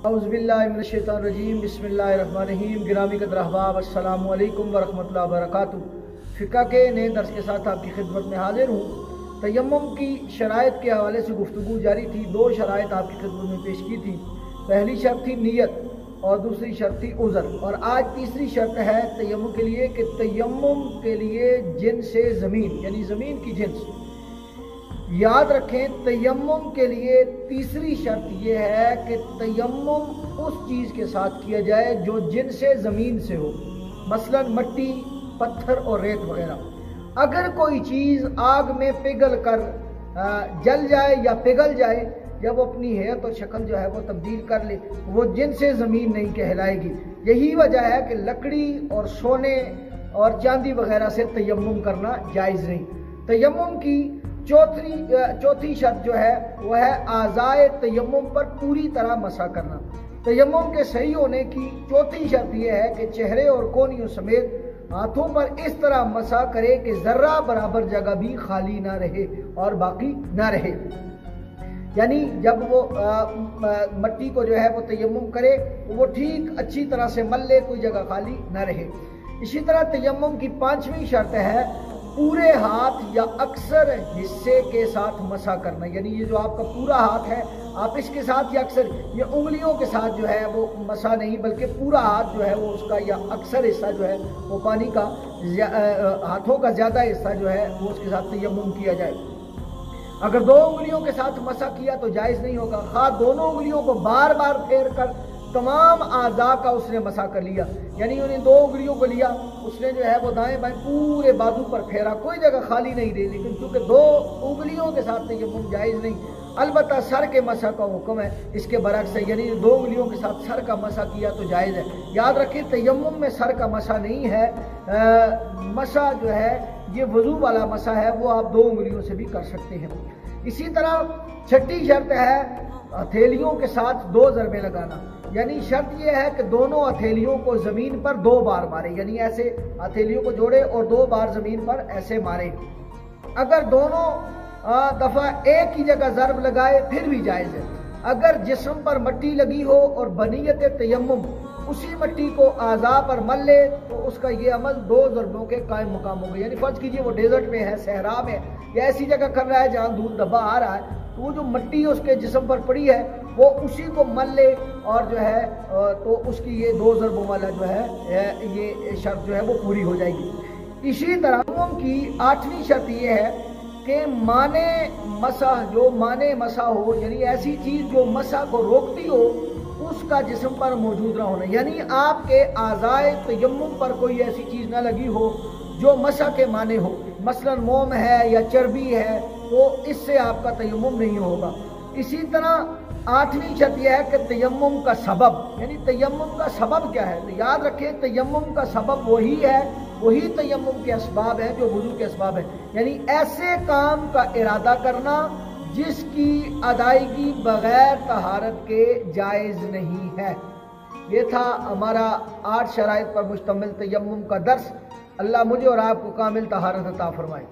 औज़ुबिल्लाहिमिनश्शैतानिर्रजीम बिस्मिल्लाहिर्रहमानिर्रहीम। गिरामी कदर अहबाब, अस्सलामु अलैकुम वरहमतुल्लाहि वबरकातुहू। फ़िक़्ह के नए दर्स के साथ आपकी खिदमत में हाजिर हूँ। तयम्मुम की शराइत के हवाले से गुफ्तगू जारी थी। दो शराइत आपकी खिदमत में पेश की थी। पहली शर्त थी नियत और दूसरी शर्त थी उज़र। और आज तीसरी शर्त है तयम्मुम के लिए कि तयम्मुम के लिए जिन्स ज़मीन यानी ज़मीन की जिन्स। याद रखें, तयम्मुम के लिए तीसरी शर्त यह है कि तयम्मुम उस चीज़ के साथ किया जाए जो जिन्स ज़मीन से हो, मसलन मट्टी, पत्थर और रेत वगैरह। अगर कोई चीज़ आग में पिघल कर जल जाए या पिघल जाए, जब वो अपनी हैत और शक्ल जो है वो तब्दील कर ले, वो जिन्स ज़मीन नहीं कहलाएगी। यही वजह है कि लकड़ी और सोने और चांदी वगैरह से तयम्मुम करना जायज़ नहीं। तयम्मुम की चौथी शर्त जो है वह है आज़ाए तयम्मुम पर पूरी तरह मसा करना। तयम्मुम के सही होने की चौथी शर्त यह है कि चेहरे और कोहनियों समेत हाथों पर इस तरह मसा करे कि जर्रा बराबर जगह भी खाली ना रहे और बाकी ना रहे। यानी जब वो मट्टी को जो है वो तयम्मुम करे तो वो ठीक अच्छी तरह से मल ले, कोई जगह खाली ना रहे। इसी तरह तयम्मुम की पांचवी शर्त है पूरे हाथ या अक्सर हिस्से के साथ मसा करना। यानी ये जो आपका पूरा हाथ है, आप इसके साथ या अक्सर ये उंगलियों के साथ जो है वो मसा नहीं, बल्कि पूरा हाथ जो है वो उसका या अक्सर हिस्सा जो है वो पानी का हाथों का ज़्यादा हिस्सा जो है वो उसके साथ तयम्मुम किया जाए। अगर दो उंगलियों के साथ मसा किया तो जायज़ नहीं होगा। हाँ, दोनों उंगलियों को बार बार फेर कर तमाम आज़ा का उसने मसा कर लिया, यानी उन्हें दो उंगलियों को लिया, उसने जो है वो दाएं बाएं पूरे बाजू पर फेरा, कोई जगह खाली नहीं रही। लेकिन चूंकि दो उंगलियों के साथ तयम्मुम जायज़ नहीं, अलबत्ता सर के मसा का हुक्म है इसके बरक्स है, यानी दो उंगलियों के साथ सर का मसा किया तो जायज़ है। याद रखिए, तयम्मुम में सर का मसा नहीं है। मसा जो है ये वजू वाला मसा है, वो आप दो उंगलियों से भी कर सकते हैं। इसी तरह छठी शर्त है हथेलियों के साथ दो ज़रबे लगाना। यानी शर्त यह है कि दोनों हथेलियों को ज़मीन पर दो बार मारे, यानी ऐसे हथेलियों को जोड़े और दो बार ज़मीन पर ऐसे मारे। अगर दोनों दफ़ा एक ही जगह ज़रब लगाए फिर भी जायज़ है। अगर जिस्म पर मट्टी लगी हो और बनीयत तयम्मुम उसी मट्टी को आज़ा पर मल ले तो उसका ये अमल दो ज़रबों के कायम मुकाम हो गए। यानी फर्ज कीजिए वो डेजर्ट में है, सहरा में या ऐसी जगह कर रहा है जहाँ धूल धब्बा आ रहा है, तो वो जो मट्टी उसके जिस्म पर पड़ी है वो उसी को मल ले और जो है तो उसकी ये दो ज़रबों वाला जो है ये शर्त जो है वो पूरी हो जाएगी। इसी तरह की आठवीं शर्त ये है कि माने मसा, जो माने मसा हो, यानी ऐसी चीज़ जो मसा को रोकती हो उसका जिस्म पर मौजूद ना होना। यानी आपके आज़ाए तयम्मुम पर कोई ऐसी चीज़ ना लगी हो जो मसा के माने हो, मसलन मोम है या चर्बी है, तो इससे आपका तयम्मुम नहीं होगा। इसी तरह आठवीं शर्त यह है कि तयम्मुम का सबब, यानी तयम्मुम का सबब क्या है। तो याद रखें, तयम्मुम का सबब वही है, वही तयम्मुम के असबाब हैं जो वुज़ू के असबाब हैं। यानी ऐसे काम का इरादा करना जिसकी अदायगी बगैर तहारत के जायज़ नहीं है। ये था हमारा 8 शराइत पर मुश्तमिल तयम्मुम का दर्स। अल्लाह मुझे और आपको कामिल तहारत अता फरमाए।